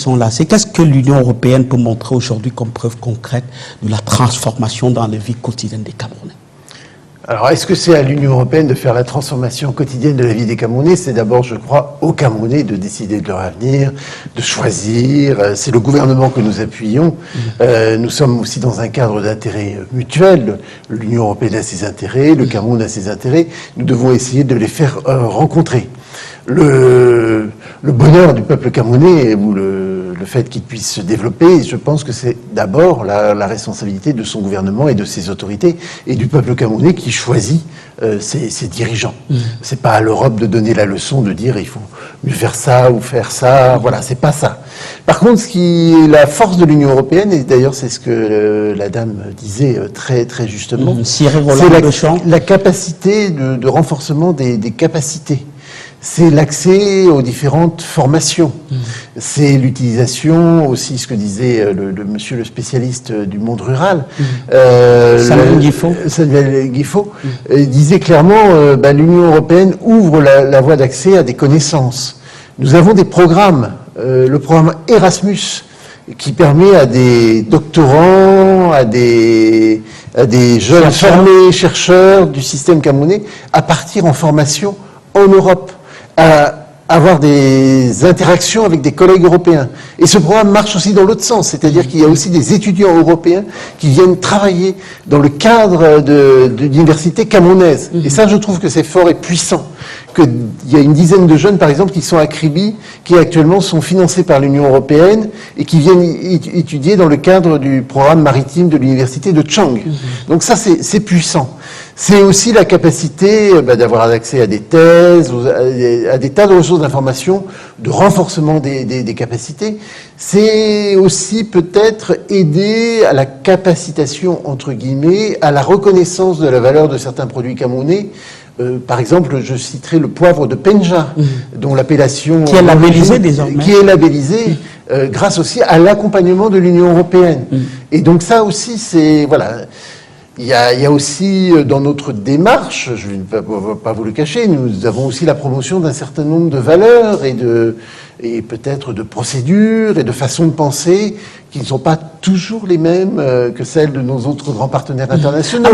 sont là. C'est qu'est-ce que l'Union européenne peut montrer aujourd'hui comme preuve concrète de la transformation dans la vie quotidienne des Camerounais? Alors, est-ce que c'est à l'Union européenne de faire la transformation quotidienne de la vie des Camerounais? C'est d'abord, je crois, aux Camerounais de décider de leur avenir, de choisir. C'est le gouvernement que nous appuyons. Nous sommes aussi dans un cadre d'intérêt mutuel. L'Union européenne a ses intérêts, le Cameroun a ses intérêts. Nous devons essayer de les faire rencontrer. Le bonheur du peuple camerounais ou le fait qu'il puisse se développer, je pense que c'est d'abord la responsabilité de son gouvernement et de ses autorités et du peuple camerounais qui choisit ses dirigeants. C'est pas à l'Europe de donner la leçon de dire il faut mieux faire ça ou faire ça. Voilà, c'est pas ça. Par contre, ce qui est la force de l'Union européenne, et d'ailleurs c'est ce que la dame disait très très justement, c'est la capacité de renforcement des capacités. C'est l'accès aux différentes formations. C'est l'utilisation aussi, ce que disait monsieur le spécialiste du monde rural. Samuel Guiffaut disait clairement l'Union européenne ouvre la voie d'accès à des connaissances. Nous avons des programmes, le programme Erasmus, qui permet à des doctorants, à des jeunes formés chercheurs du système camerounais à partir en formation en Europe, à avoir des interactions avec des collègues européens. Et ce programme marche aussi dans l'autre sens, c'est-à-dire qu'il y a aussi des étudiants européens qui viennent travailler dans le cadre de l'université camerounaise. Et ça, je trouve que c'est fort et puissant. Il y a une dizaine de jeunes, par exemple, qui sont à Kribi, qui actuellement sont financés par l'Union européenne et qui viennent étudier dans le cadre du programme maritime de l'université de Chang. Donc ça, c'est puissant. C'est aussi la capacité d'avoir accès à des thèses, à des tas de ressources d'information, de renforcement des capacités. C'est aussi peut-être aider à la capacitation, entre guillemets, à la reconnaissance de la valeur de certains produits camerounais. Par exemple, je citerai le poivre de Penja, dont l'appellation... Qui est labellisé désormais. Qui est labellisé grâce aussi à l'accompagnement de l'Union européenne. Et donc ça aussi, c'est... Voilà. Il y a aussi, dans notre démarche, je ne vais pas vous le cacher, nous avons aussi la promotion d'un certain nombre de valeurs et peut-être de procédures et de façons de penser qui ne sont pas toujours les mêmes que celles de nos autres grands partenaires internationaux.